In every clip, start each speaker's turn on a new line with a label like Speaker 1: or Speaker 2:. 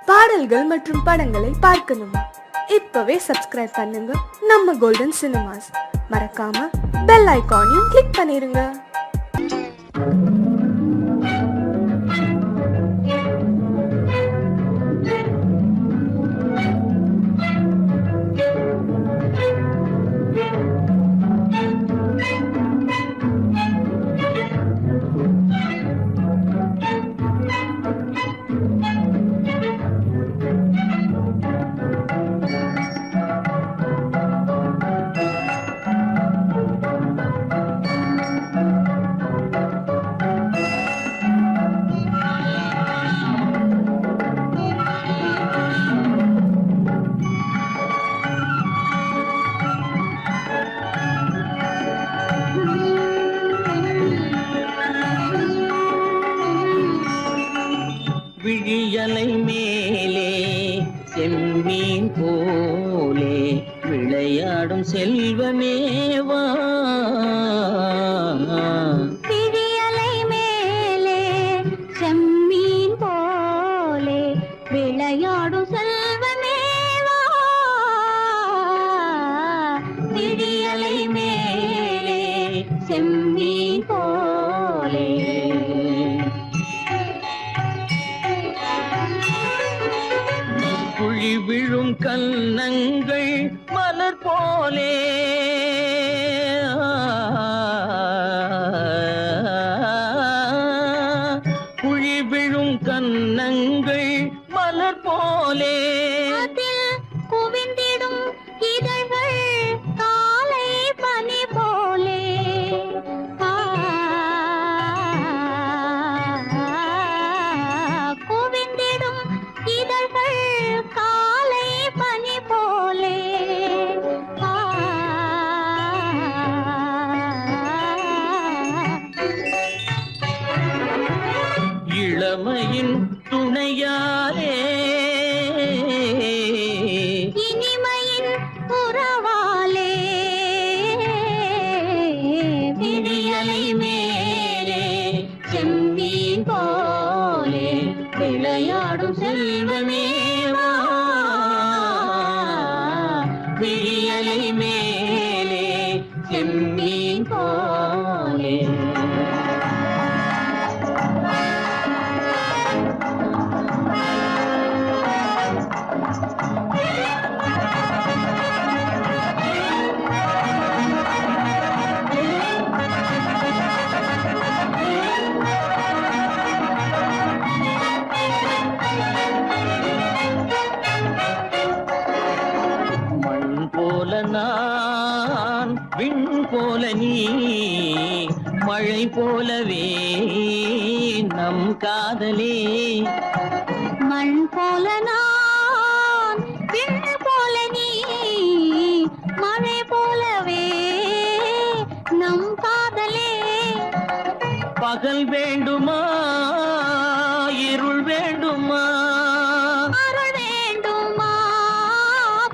Speaker 1: பாடல்கள் மற்றும் படங்களை பார்க்கணுமா? இப்பவே சப்ஸ்கிரைப் பண்ணுங்க நம்ம கோல்டன் சினிமாஸ். மறக்காம பெல் ஐகானையும் கிளிக் பண்ணிருங்க.
Speaker 2: விழியலை மேலே செம்மீன் போலே விளையாடும் செல்வமேவா,
Speaker 3: விழியலை மேலே செம்மீன் போலே விளையாடும் செல்வமேவா, விழியலை மேலே செம்மீன் போலே
Speaker 2: குழி விழும் கன்னங்கள் மலர் போலே, குழி விழும் கன்னங்கள் மலர் போலே
Speaker 3: அதில் குவிந்திடும் இதழ்கள் காலை பனி போலே, குவிந்திடும் இதழ்கள் காலை பனி போலே,
Speaker 2: இளமையின் துணையாலே
Speaker 3: இனிமையின் உறவாலே, விழியலை மேலே செம்மீன் போலே விளையாடும் செல்வமேவா, விழியலை மேலே செம்மீன் போலே மண் போல நான், விண் போல நீ, மழை போலவே நம் காதலே. மண் போல நான், விண் போல நீ, மழை போலவே நம் காதலே.
Speaker 2: பகல் வேண்டுமா இருள் வேண்டுமா,
Speaker 3: அருள் வேண்டுமா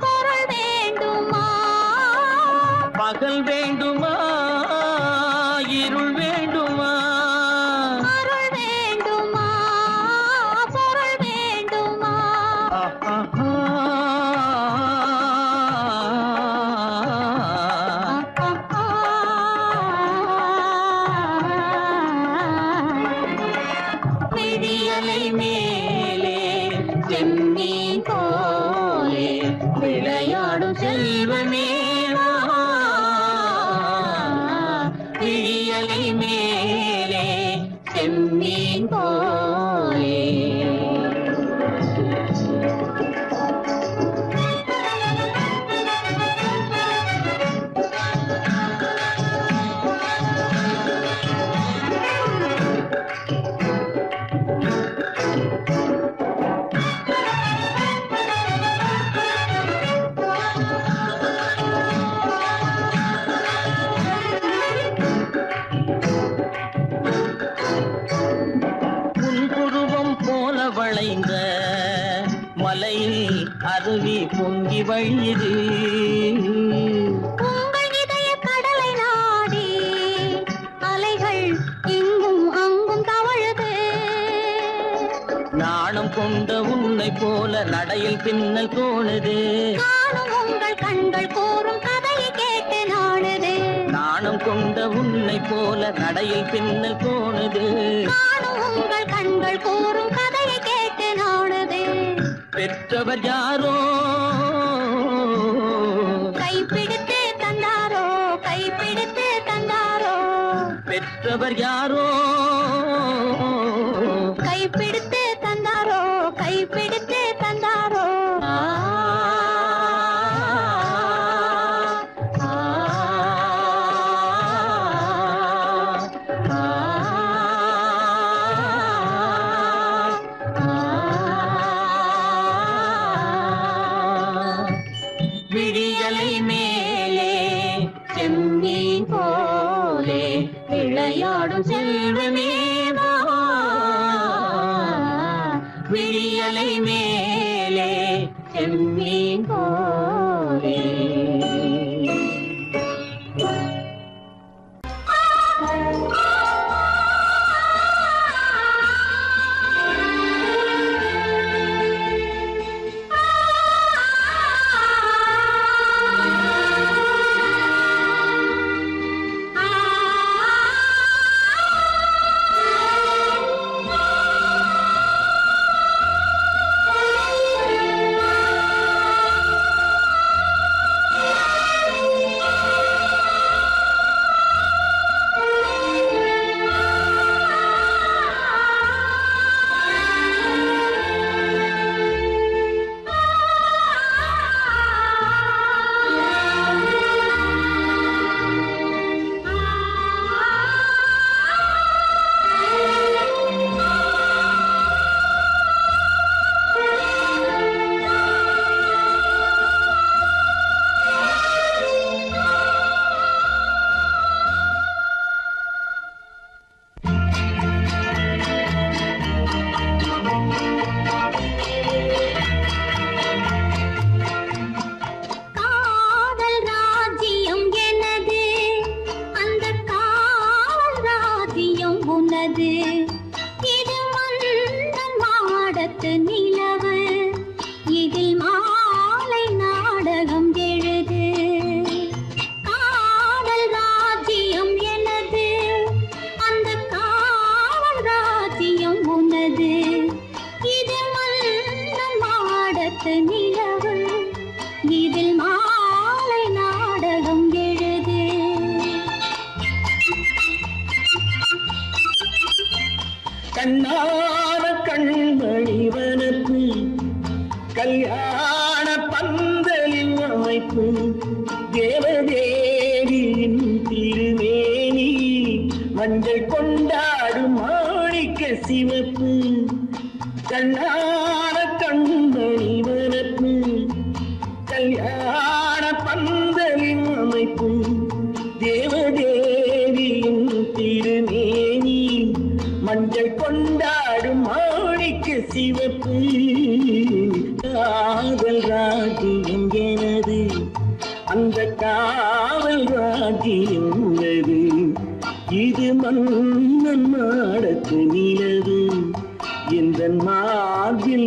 Speaker 3: பொருள் வேண்டுமா,
Speaker 2: பகல் வேண்டுமா இருள் வேண்டுமா,
Speaker 3: அருள் வேண்டுமா பொருள் வேண்டுமா, விழியலை மேலே செம்மீன் போலே விளையாடும் செல்வமேவா, விழியலை மேலே செம்மீன் போலே
Speaker 2: வளைந்த மலையில் அருவி பொங்கி வழியுது.
Speaker 3: உங்கள் இதய கடலை நாடி அலைகள் இங்கும் அங்கும் தவழுது.
Speaker 2: நாணம் கொண்ட உன்னை உன்னை போல நடையில் பின்னல் தோணுது.
Speaker 3: காணும் உங்கள் கண்கள் கூறும் கதையை கேட்டு நாடுது.
Speaker 2: நாணம் கொண்ட உன்னை போல நடையில் பின்னல் தோணுது.
Speaker 3: காணும் உங்கள் கண்கள் கூறும் கதையை கேட்டு நாடுது.
Speaker 2: பெற்றவர் யாரோ
Speaker 3: கைப்பிடித்து தந்தாரோ, கைப்பிடித்து தந்தாரோ.
Speaker 2: பெற்றவர் யாரோ
Speaker 3: கைப்பிடித்து தந்தாரோ, கைப்பிடித்து தந்தாரோ.
Speaker 2: விழியலை மேலே
Speaker 3: செம்மீன் போலே விளையாடும் செல்வமே வா.
Speaker 2: விழியலை மேலே
Speaker 3: செம்மீன் போலே.
Speaker 2: கண்ணான கண்மணிவனப்பு கல்யாண பந்தலின் அமைப்பு தேவதேவியின் திருமேனி மஞ்சள் கொண்டாடும் மாணிக்க சிவப்பு. கண்ணான கண்மணிவனப்பு கல்யாண பந்தலின் அமைப்பு தேவதேவியின் திருமேனி மஞ்சள் கொண்டாடும் மாணிக்க சிவப்பு. காதல் ராஜ்யம் எனது, அந்த காவல் ராஜ்யம் உள்ளது. இது மன்னன் மாடத்து நிலவு, இந்த மார்பில்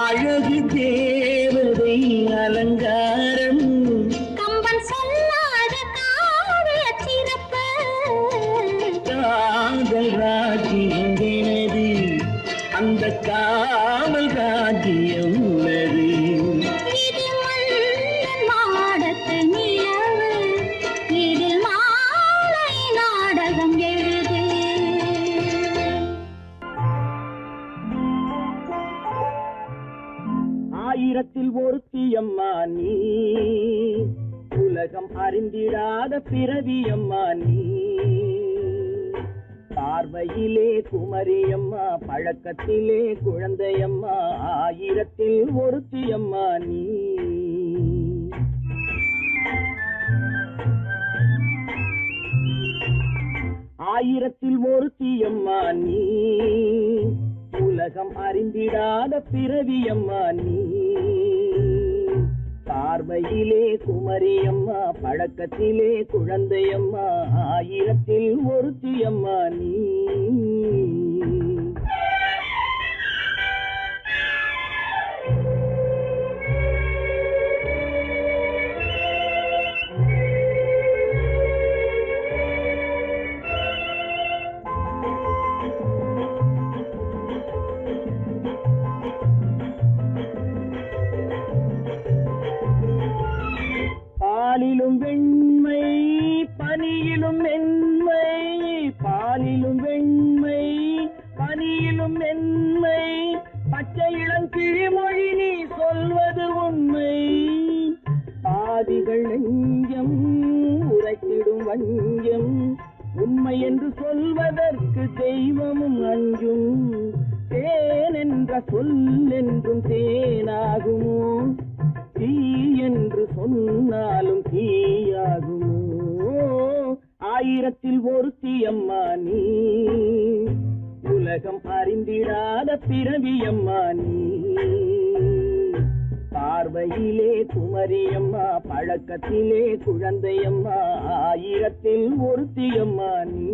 Speaker 2: அழகு தேவதை அலங்காரம்
Speaker 3: கம்பன் சொல்லாத காவிய சிறப்பு
Speaker 2: காதல் ராஜ்யம் எனது அந்த காவல் ராஜ்யம் உள்ளது
Speaker 3: இது மன்னன் மாடத்து நிலவு இதில் மாலை நாடகம் எழுது
Speaker 2: ஆயிரத்தில் ஒருத்தியம்மா நீ உலகம் அறிந்திடாத பிறவியம்மா நீ பார்வையிலே குமரியம்மா பழக்கத்திலே குழந்தையம்மா ஆயிரத்தில் ஒருத்தியம்மா நீ ஆயிரத்தில் ஒருத்தியம்மா நீ உலகம் அறிந்திடாத பிறவியம்மா நீ பார்வையிலே குமரியம்மா பழக்கத்திலே குழந்தையம்மா ஆயிரத்தில் ஒருத்தியம்மா நீ பாலிலும் வெண்மை பனியிலும் மென்மை பாலிலும் வெண்மை பனியிலும் மென்மை பச்சை இளங்கிழிமொழி நீ சொல்வது உண்மை பாதிகள் நெஞ்சம் உரைத்திடும் வஞ்சம் உண்மை என்று சொல்வதற்கு தெய்வமும் அஞ்சும் தேன் என்ற சொல் என்றும் தேனாகுமோ தீ என்று சொன்னாலும் தீயாகுமோ ஆயிரத்தில் ஒருத்தியம்மா நீ உலகம் அறிந்திடாத பிறவியம்மா நீ பார்வையிலே குமரியம்மா பழக்கத்திலே குழந்தையம்மா ஆயிரத்தில் ஒருத்தியம்மா நீ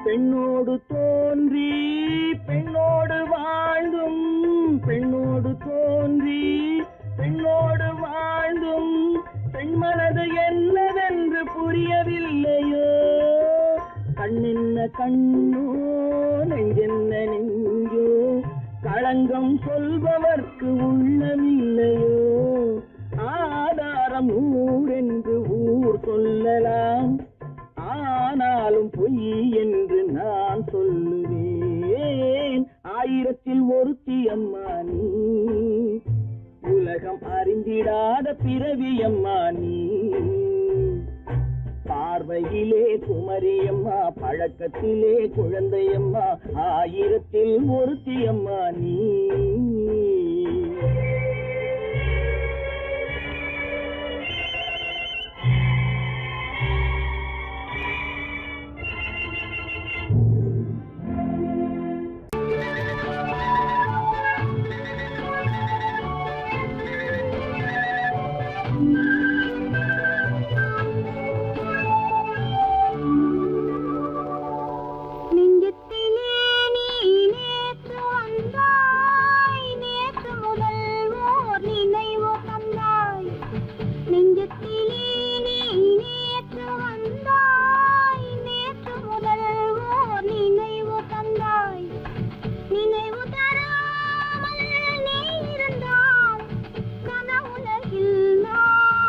Speaker 2: பெண்ணோடு தோன்றி பெண்ணோடு வாழ்ந்தும் பெண்ணோடு தோன்றி பெண்ணோடு வாழ்ந்தும் பெண்மனது என்னவென்று புரியவில்லையோ கண்ணென்ன கண்ணோ நெஞ்சென்ன நெஞ்சோ களங்கம் சொல்பவர்க்கு உள்ளமில்லையோ ஆதாரம் ஊரென்று ஊர் சொல்லலாம் ஆனாலும் பொய் என்று நான் சொல்லுவேன் ஆயிரத்தில் ஒருத்தியம்மா நீ உலகம் அறிந்திடாத பிறவியம்மா நீ பார்வையிலே குமரியம்மா பழக்கத்திலே குழந்தையம்மா ஆயிரத்தில் ஒருத்தியம்மா நீ
Speaker 3: நினைவு தராமல் நீ இருந்தால் கனவுலகில் நான்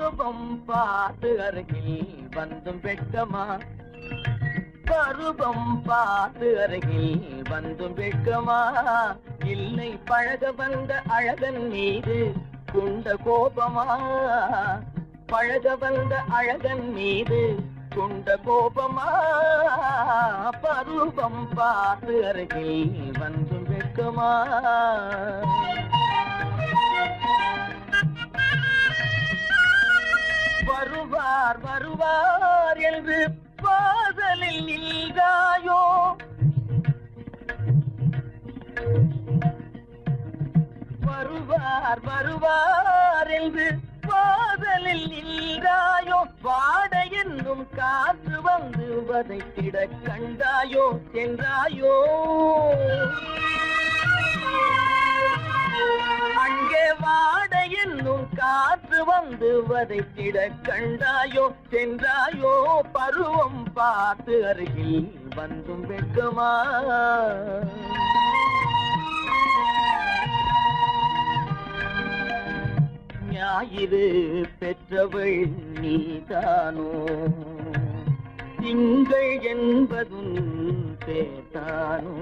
Speaker 2: பருவம் பார்த்து அருகில் வந்தும் வெட்கமா பருவம் பார்த்து அருகில் வந்தும் வெட்கமா இல்லை பழக வந்த அழகன் மீது கொண்ட கோபமா பழக வந்த அழகன் மீது கொண்ட கோபமா பருவம் பார்த்து அருகில் வந்தும் வெட்கமா வருவார் வருவார் என்று வாசலில் நின்றாயோ வருவார் வருவார் என்று வாசலில் நின்றாயோ வாட என்னும் காற்று வந்து வதைத்திட கண்டாயோ சென்றாயோ அங்கே வாட என்னும் காற்று வந்து வதைத்திட கண்டாயோ சென்றாயோ பருவம் பார்த்து அருகில் வந்தும் வெட்கமா ஞாயிறு பெற்றவள் நீதானோ திங்கள் என்பதும் பேத்தானோ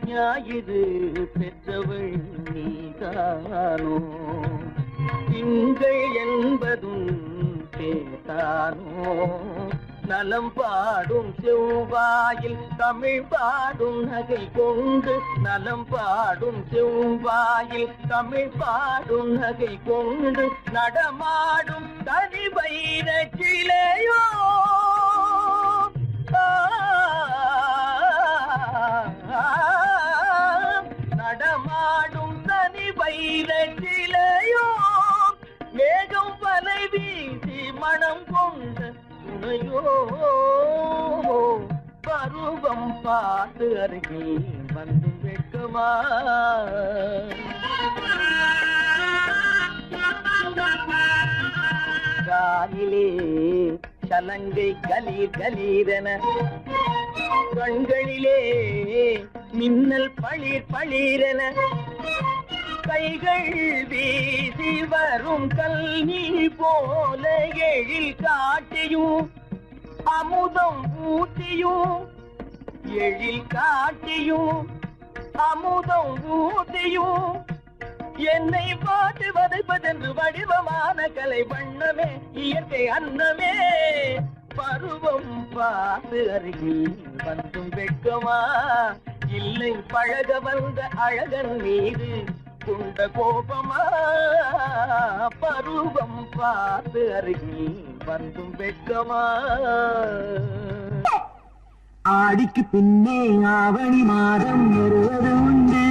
Speaker 2: ஞாயிறு பெற்றவள் நீதானோ திங்கள் என்பதும் பேத்தானோ நலம் பாடும் செவ்வாயில் தமிழ் பாடும் நகை கொண்டு நலம் பாடும் செவ்வாயில் தமிழ் பாடும் நகை கொண்டு நடமாடும் தனி வைர கிளையோ நடமாடும் தனி வைர கிளையோ மேகம் வலை வீசி மனம் கொண்ட துணையோ பருவம் பார்த்து அருகில் வந்து வெட்கமா காலிலே சலங்கை கலீர் கலீரென கண்களிலே மின்னல் பளிர் பளிரென கைகள் வீசி வரும் கல்வி போல எழில் காட்டியும் அமுதம் ஊட்டியும் எழில் காட்டியும் அமுதம் ஊட்டியும் என்னை பாட்டு வதைப்பதென்று வடிவமான கலை வண்ணமே இயற்கை அன்னமே பருவம் பார்த்து அருகில் வந்தும் வெட்கமா இல்லை பழக வந்த அழகன் மீது கொண்ட கோபமா பருவம் பார்த்து அருகில் வந்தும் வெட்கமா
Speaker 4: ஆடிக்கு பின்னே ஆவணி மாதம் வருவது உண்டு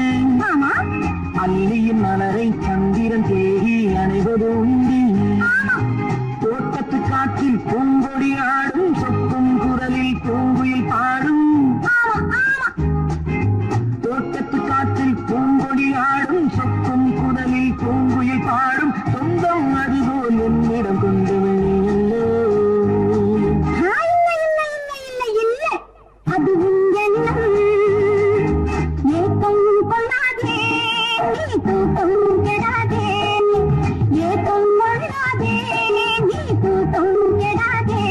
Speaker 4: அல்லியின் மலரை சந்திரன் தேடி அணைவது உண்டு தோட்டத்து காற்றில் பூங்கொடி ஆடும் சொக்கும் குரலில் பூங்குயில் பாடும் தோட்டத்து காற்றில் பூங்கொடி ஆடும் சொக்கும் குரலில் பூங்குயில் பாடும் சொந்தம் அதுபோல் என்னிடம் கொண்டு வெளியல்லோ அது எண்ணம் ஏக்கம் கொள்ளாதே நீ தூக்கம் கெடாதே ஏக்கம் கொள்ளாதே நீ தூக்கம் கெடாதே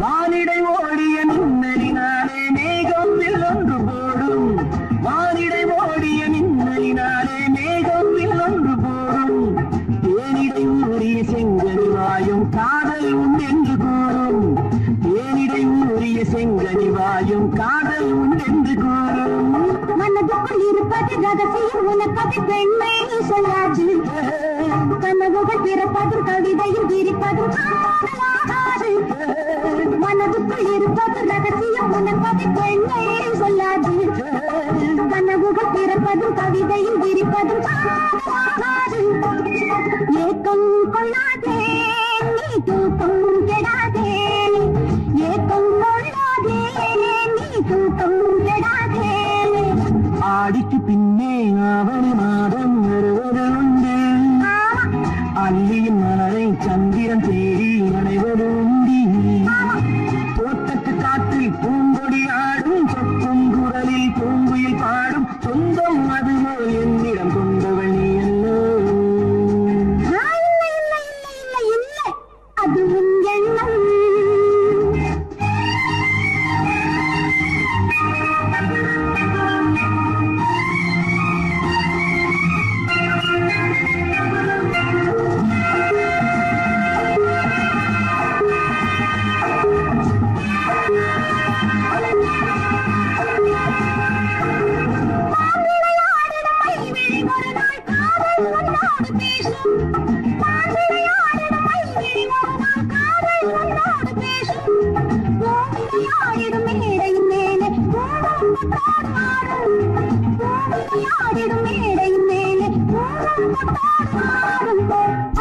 Speaker 4: வானிடை ஓடிய மின்னலினாலே மேகம் ஒன்று போடும் வானிடை ஓடிய மின்னலினாலே மேகம் ஒன்று போடும் தேனிடை ஊறிய செங்கனி வாயும் காதல் உண்டென்று கூறும் தேனிடை ஊறிய செங்கனி வாயும் காதல் உண்டென்று கூறும் மனதுக்குள் இருப்பது ரகசியம் உனக்கது பெண்மை சொல்லாது கனவுகள் பிறப்பதும் கவிதையும் விரிப்பதும் மனதுக்குள் இருப்பது ரகசியம் உனக்கது பெண்மை சொல்லாது கனவுகள் பிறப்பதும் கவிதையும் விரிப்பதும் ஏக்கம் கொள்ளாதே நீ தூக்கம் கெடாதே ஏக்கம் கொள்ளாதே நீ தூக்கம் கெடாதே ஆடிக்கு பின்னே ஆவணி மாதம் வருவது உண்டு அல்லியின் மலரை சந்திரன் தேடி அணைவது உண்டி தோட்டத்து காற்றில் பூங்கொடி ஆடும் சொக்கும் குரலில் பூங்குயில் பாடும் சொந்தம் அதுவோ என்னிடம் கொண்டவள் நீ அல்லோ அது உன் எண்ணம்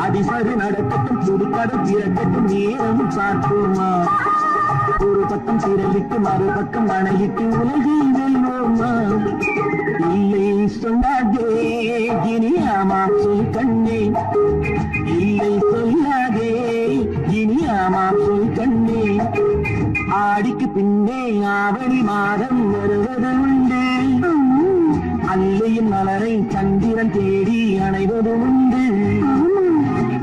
Speaker 4: அதிசரு நடக்கட்டும் துடுக்கடும் திரட்டட்டும் நேரம் பார்ப்போமா ஒரு பக்கம் திரளிட்டு மறுபக்கம் அணையிட்டு உலகை வெல்வோமா இல்லை சொல்லாதே இனி ஆமா சொல் கண்ணே இல்லை சொல்லாதே இனி ஆமா சொல் கண்ணே ஆடிக்கு பின்னே ஆவணி மாதம் வருவது உண்டு அல்லையின் மலரை சந்திரன் தேடி அணைவது உண்டு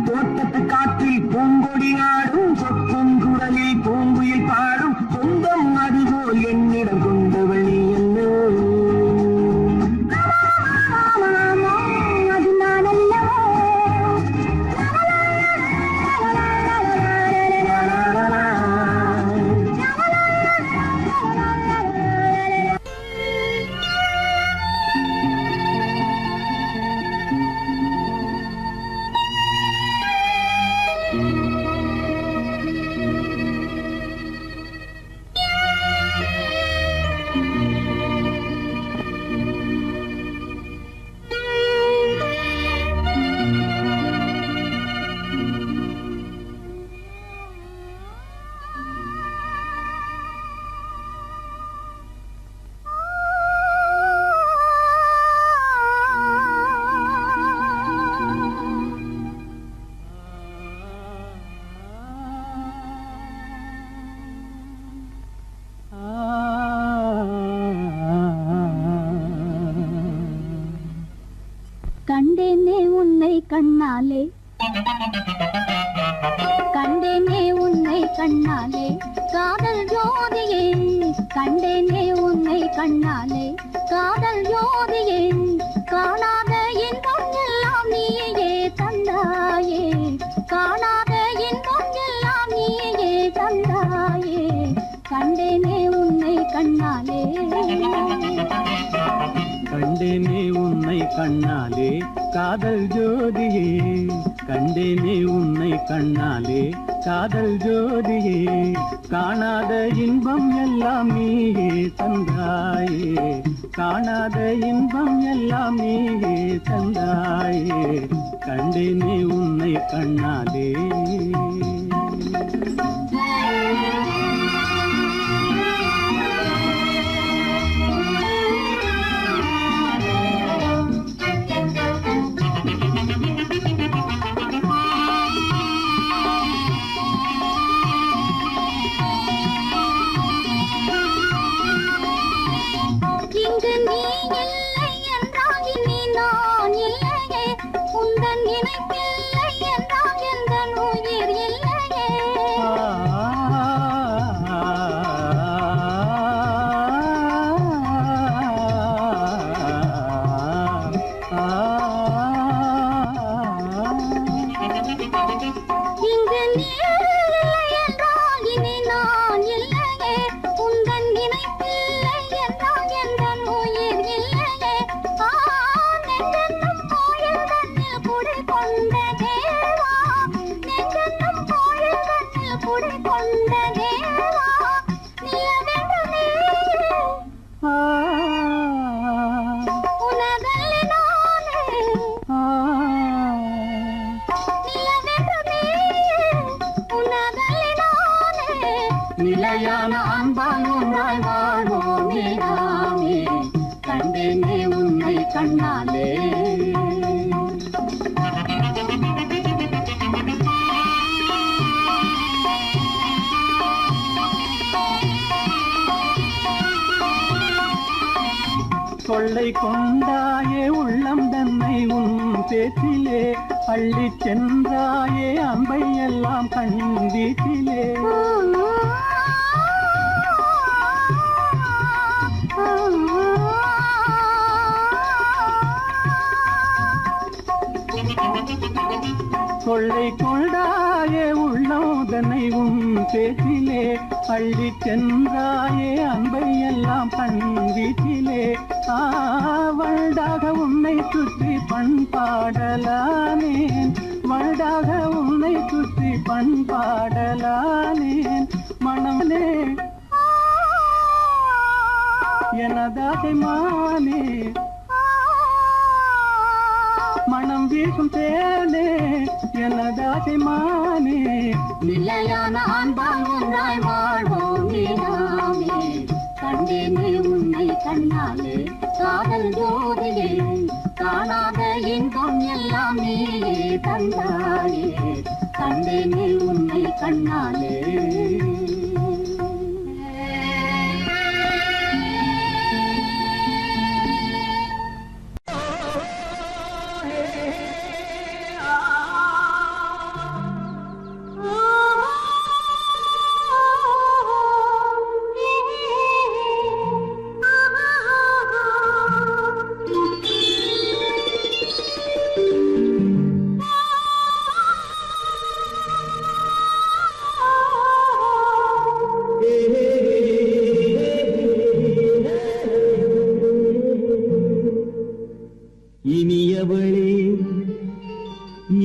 Speaker 4: தோட்டத்து காற்றில் பூங்கொடி ஆடும் சொக்கும் குரலில் பூங்குயில் பாடும் சொந்தம் அதுபோல் என்னிடம் கொண்டவள் நீ அல்லோ அது நான் அல்லவோ கண்டேனே உன்னை கண்ணாலே கண்டேனே உன்னை கண்ணாலே காதல் ஜோதியே கண்டேனே உன்னை கண்ணாலே காதல் ஜோதியே காணாத இன்பம் எல்லாம் நீயே தந்தாயே காணாத இன்பம் எல்லாம் நீயே தந்தாயே கண்டேனே உன்னை கண்ணாலே
Speaker 5: கண்டேனே உன்னை கண்ணாலே காதல் ஜோதியே கண்டேனே உன்னை கண்ணாலே காதல் ஜோதியே காணாத இன்பம் எல்லாம் நீயே தந்தாயே காணாத இன்பம் எல்லாம் நீயே தந்தாயே கண்டேனே உன்னை கண்ணாலே
Speaker 3: நினைப்பில்லை என்றால் எந்த உயிர் இல்லையே
Speaker 5: நிலையான அன்பால் ஒன்றாய் வாழ்வோமே நாமே கண்டேனே உன்னை கண்ணாலே கொள்ளை கொண்டாயே உள்ளம் தன்னை உன் பேச்சிலே அள்ளி சென்றாயே அன்பை எல்லாம் கண் வீட்டிலே கொள்ளை கொண்டாயே உள்ளம் தன்னை உன் பேச்சிலே அள்ளி சென்றாயே அன்பை எல்லாம் கண் வீட்டிலே வண்டாக உன்னை சுற்றி பண்பாடலானேன் வண்டாக உன்னை சுற்றி பண்பாடலானேன் மனமே எனதாசை மானே மனம் வீசும் தேனே எனதாசை மானே நிலையான அன்பால் ஒன்றாய் வாழ்வோமே நாமே கண்டேனே உன்னை கண்ணாலே காதல் ஜோதியே காணாத இன்பம் எல்லாம் நீயே தந்தாயே கண்டேனே உன்னை கண்ணாலே
Speaker 4: இனியவளே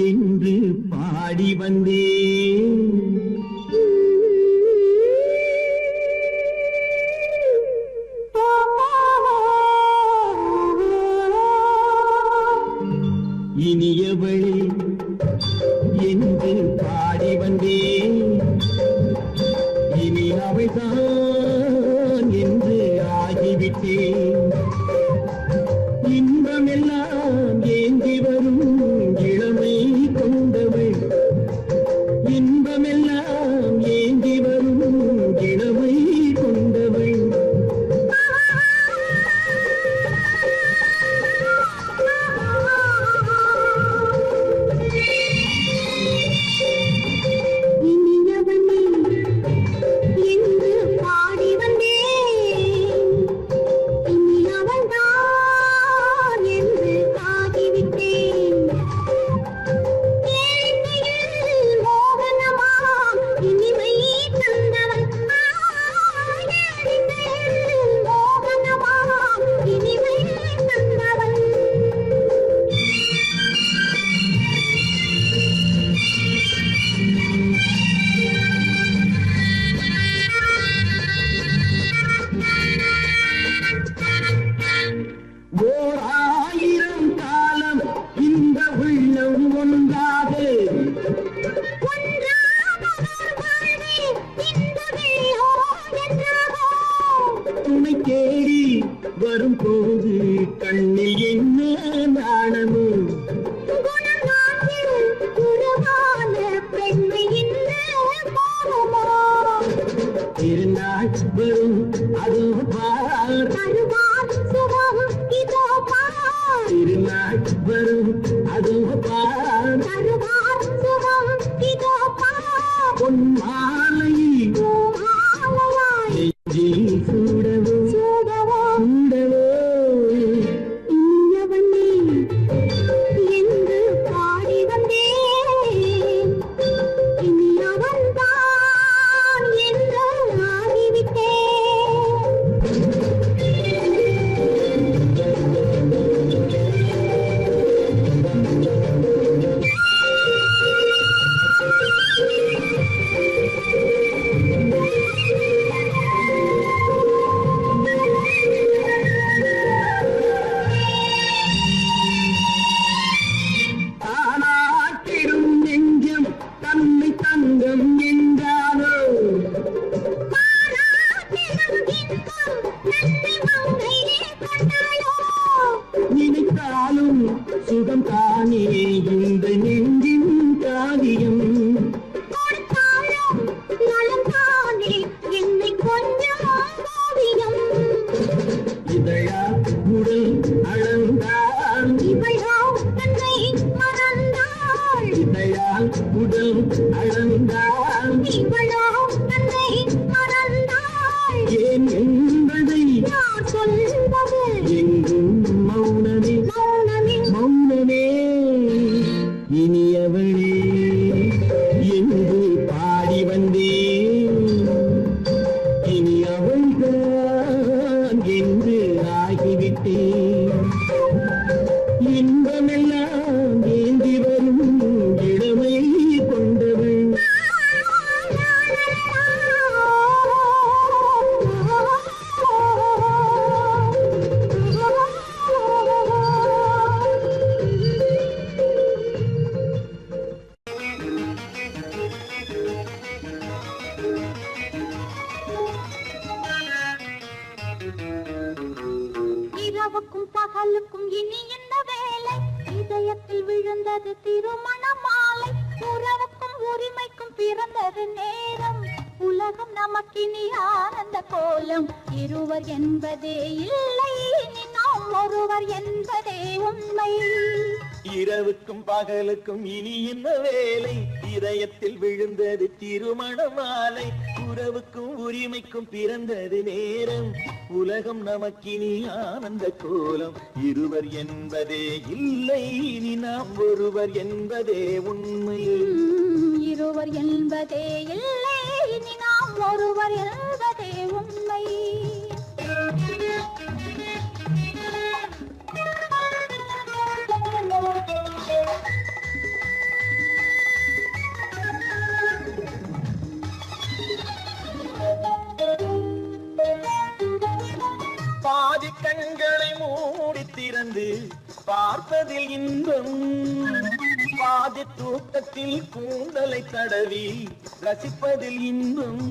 Speaker 4: என்று பாடி வந்தேன் இனியவளே என்று பாடி வந்தேன் இனி அவள்தான் என்று ஆகிவிட்டேன் இன்பமெல்லாம் ஏந்தி வரும் இளமை கொண்டவள் இன்பமெல்லாம் ஏந்தி வரும் இளமை கொண்டவள்
Speaker 3: இனியவனே என்று பாடி வந்தேன் இனி அவள்தான் என்று ஆகிவிட்டேன் ஏழையில் மோகனமாம் இனிமை தந்தவன் ஏழையில் மோகனமாம் இனிமை தந்தவன்
Speaker 4: ஓர் ஆயிரம் காலம் இந்த உள்ளம் ஒன்றாக துணை தேடி வரும்போது கண்ணில் என்ன நாணமோ திருநாள் வரும் அது பார் திருநாள் வரும் அது பார் பொன் மாலையில் நெஞ்சில் சூடவோ சூடவோ
Speaker 3: என்று பாடி வந்தேன் இனி அவன்தான் என்று ஆகிவிட்டேன்
Speaker 4: இந்த நெஞ்சின் காவியம்
Speaker 3: கொடுத்தாலும் நலந்தானே என்னை கொஞ்சம் ஓவியம்
Speaker 4: இதழா உடல் அளந்தாள்
Speaker 3: இவளோ தன்னை மறந்தாள்
Speaker 4: இதழா உடல் அளந்தாள்
Speaker 3: இவளோ தன்னை மறந்தாள்
Speaker 4: ஏன் என்பதை
Speaker 3: நான் சொல்வது
Speaker 4: எங்கும் மௌனமே
Speaker 3: மௌனமே
Speaker 4: மௌனமே இனியவளே என்று பாடி வந்தேன் இனி அவள்தான் என்று ஆகிவிட்டேன் இன்பமெல்லாம் ஏந்தி வரும் இளமை கொண்டவள்
Speaker 3: இரவுக்கும் பகலுக்கும் இனி என்ன வேலை இதயத்தில் விழுந்தது திருமண மாலை உறவுக்கும் உரிமைக்கும் பிறந்தது நேரம் உலகம் நமக்கினி ஆனந்த கோலம் இருவர் என்பதே இல்லை இனி நாம் ஒருவர் என்பதே உண்மை
Speaker 4: இரவுக்கும் பகலுக்கும் இனி என்ன வேலை இதயத்தில் விழுந்தது திருமண மாலை உறவுக்கும் உரிமைக்கும் பிறந்தது நேரம் உலகம் நமக்கினி ஆனந்த கோலம் இருவர் என்பதே இல்லை இனி நாம் ஒருவர் என்பதே உண்மை
Speaker 3: இருவர் என்பதே இல்லை இனி நாம் ஒருவர் என்பதே உண்மை
Speaker 4: பாதி கண்களை மூடி திறந்து பார்ப்பதில் இன்பம் பாதி தூக்கத்தில் கூந்தலை தடவி ரசிப்பதில் இன்பம்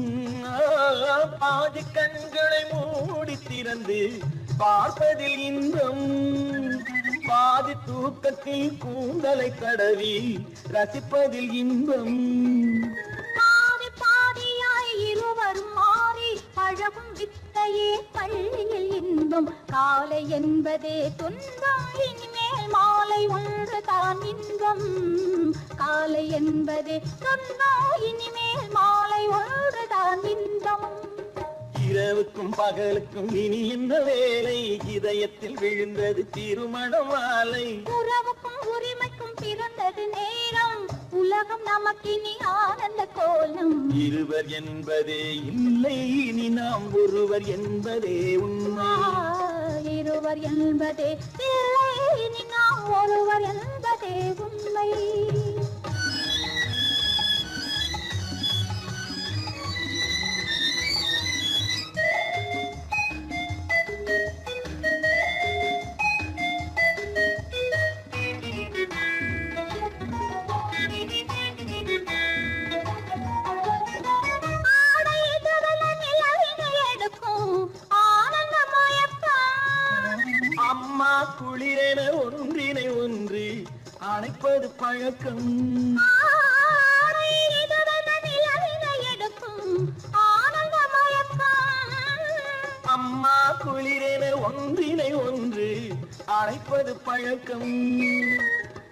Speaker 4: பாதி கண்களை மூடி திறந்து பார்ப்பதில் இன்பம் பாதி தூக்கத்தில் கூந்தலை தடவி ரசிப்பதில் இன்பம்
Speaker 3: பாதி பாதியாய் இருவரும் மாறி பழகும் வித்தையே பள்ளியில் இன்பம் காலை என்பதே துன்பம் இனிமேல் மாலை ஒன்று தான் இன்பம் காலை என்பதே துன்பம் இனிமேல் மாலை ஒன்று தான் இன்பம்
Speaker 4: இரவுக்கும் பகலுக்கும் இனி என்ன வேலை இதயத்தில் விழுந்தது திருமண மாலை
Speaker 3: உறவுக்கும் உரிமைக்கும் பிறந்தது நேரம் உலகம் நமக்கினி ஆனந்த கோலம்
Speaker 4: இருவர் என்பதே இல்லை இனி நாம் ஒருவர் என்பதே உண்மை
Speaker 3: இருவர் என்பதே இல்லை இனி நாம் ஒருவர் என்பதே உண்மை
Speaker 4: அம்மா குளிரென ஒன்றினை ஒன்று அணைப்பது பழக்கம் அம்மா குளிரென ஒன்றினை ஒன்று அணைப்பது பழக்கம்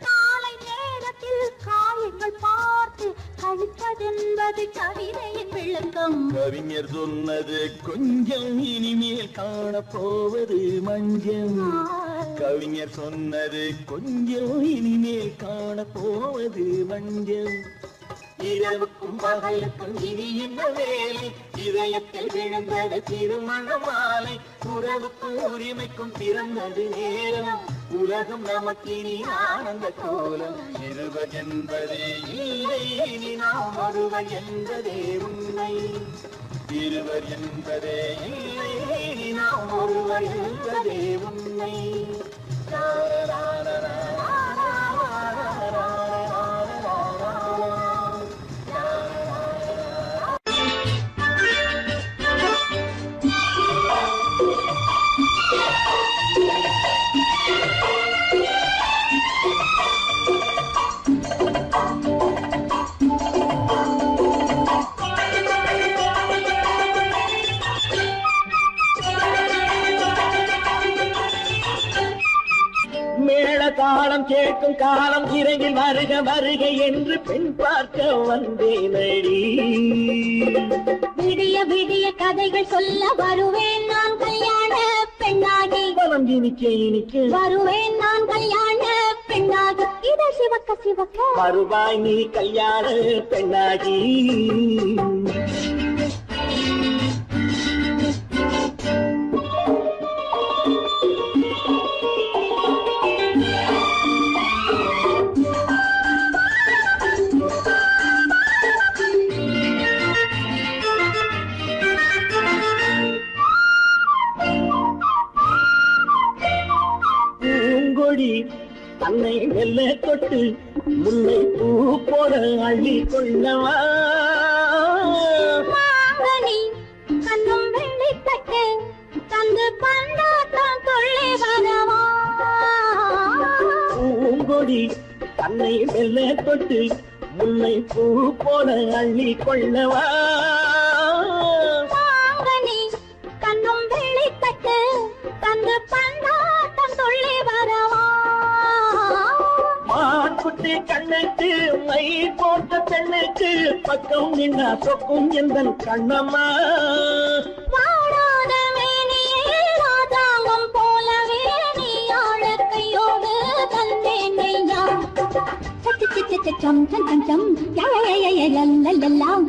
Speaker 3: காலை நேரத்தில் காயங்கள் பார்த்து கழிப்பதென்பது கவிதையின் விளக்கம்
Speaker 4: கவிஞர் சொன்னது கொஞ்சம் இனிமேல் காணப்போவது மஞ்சள் கவிஞர் சொன்னது கொஞ்சம் இனிமேல் காணப்போவது மஞ்சள் இரவுக்கும் பகலுக்கும் இனி என்ன வேலை இதயத்தில் விழுந்தது திருமண மாலை உறவுக்கும் உரிமைக்கும் பிறந்தது நேரம் உலகம் நமக்கினி ஆனந்த கோலம் இருவர் என்பதே இல்லை இனி நாம் ஒருவர் என்பதே உண்மை இருவர் என்பதே இல்லை இனி நாம் ஒருவர் என்பதே உண்மை கேட்கும் காலம் விரைவில் வருக வருக என்று பெண் பார்க்க வந்தேனடி.
Speaker 3: விடிய விடிய கதைகள் சொல்ல வருவேன் நான் கல்யாண பெண்ணாகி.
Speaker 4: மனம் இனிக்க இனிக்க
Speaker 3: வருவேன் நான் கல்யாண பெண்ணாகி. இத சிவக்க சிவக்க
Speaker 4: வருவாய் நீ கல்யாண பெண்ணாகி. தன்னை மெல்ல தொட்டு முல்லை பூ போல அள்ளி கொள்ளவா.
Speaker 3: மாங்கனி கண்ணும் வெள்ளி தட்டு தந்து பந்தாட்டம் கொள்ளி வரவா.
Speaker 4: பூங்கொடி தன்னை மெல்ல தொட்டு முல்லை பூ போல அள்ளி கொள்ளவா.
Speaker 3: மாங்கனி கண்ணும் வெள்ளி தட்டு தந்து பந்தாட்டம் கொள்ளி வரவா.
Speaker 4: மான்குட்டி கண்ணுக்கு மை போட்ட பெண்ணுக்கு பக்கம் நின்னா சொக்கும் எந்தன் கண்ணம்மா.
Speaker 3: வாடாத மேனியே ராதாங்கம் போலவே நீ ஆழக்கையோடு தந்தேன் நெய்யா. சம் சம் சம் சம் லல்லல்லாம்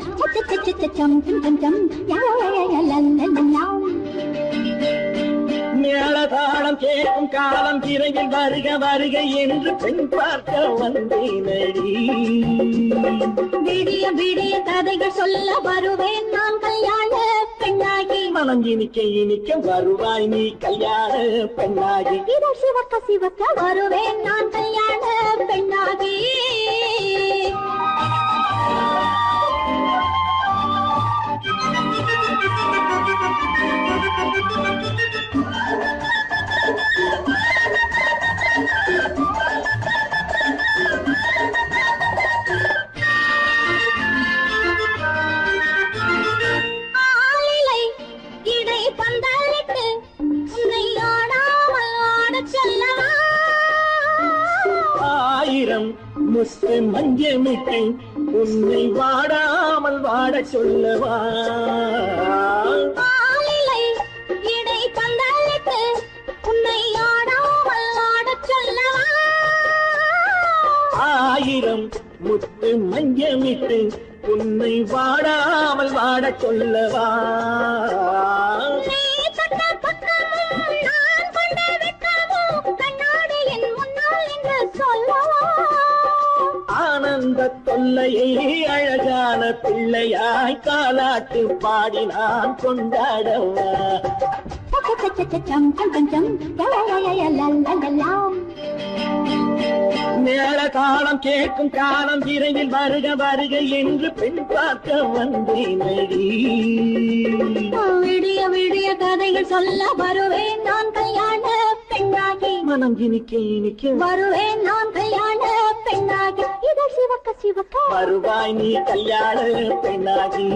Speaker 3: சம் சம் சம் லல்லல்லாம்.
Speaker 4: மேளதாளம் கேட்கும் காலம் விரைவில் வருக வருக என்று பெண் பார்க்க வந்தேனடி.
Speaker 3: விடிய விடிய கதைகள் சொல்ல வருவேன் நான் கல்யாண பெண்ணாகி.
Speaker 4: மனம் இனிக்க இனிக்க வருவாய் நீ கல்யாண பெண்ணாகி.
Speaker 3: இத சிவக்க சிவக்க வருவேன் நான் கல்யாண பெண்ணாகி. ஆளிலை இடை பந்தலிட்டு உன்னை ஆடாமல் ஆடச் சொல்லவா.
Speaker 4: ஆயிரம் முத்து மஞ்சமிட்டு உன்னை வாடாமல் வாடச் சொல்லவா.
Speaker 3: ஆளிலை இடை பந்தலிட்டு உன்னை ஆடாமல் ஆடச் சொல்லவா.
Speaker 4: ஆயிரம் முத்து மஞ்சமிட்டு உன்னை வாடாமல் வாடச் சொல்லவா.
Speaker 3: நீ தொட்ட பக்கமும் நான் கொண்ட வெட்கமும் கண்ணாடி என் முன்னால் என்று சொல்லவா.
Speaker 4: ஆனந்த தொல்லையை அழகான பிள்ளையாய் காலாட்டு பாடி நான் கொண்டாடவா.
Speaker 3: சம் சம் சம் லல்லல்லாம்.
Speaker 4: மேள காலம் கேட்கும் காலம் விரைவில் வருக வருக என்று பெண் பார்க்க வந்தேனடி.
Speaker 3: விடிய விடிய கதைகள் சொல்ல வருவேன் நான் கல்யாண பெண்ணாகி.
Speaker 4: மனம் இனிக்க இனிக்க
Speaker 3: வருவேன் நான் கல்யாண பெண்ணாகி. இத சிவக்க சிவக்க
Speaker 4: வருவாய் நீ கல்யாண பெண்ணாகி.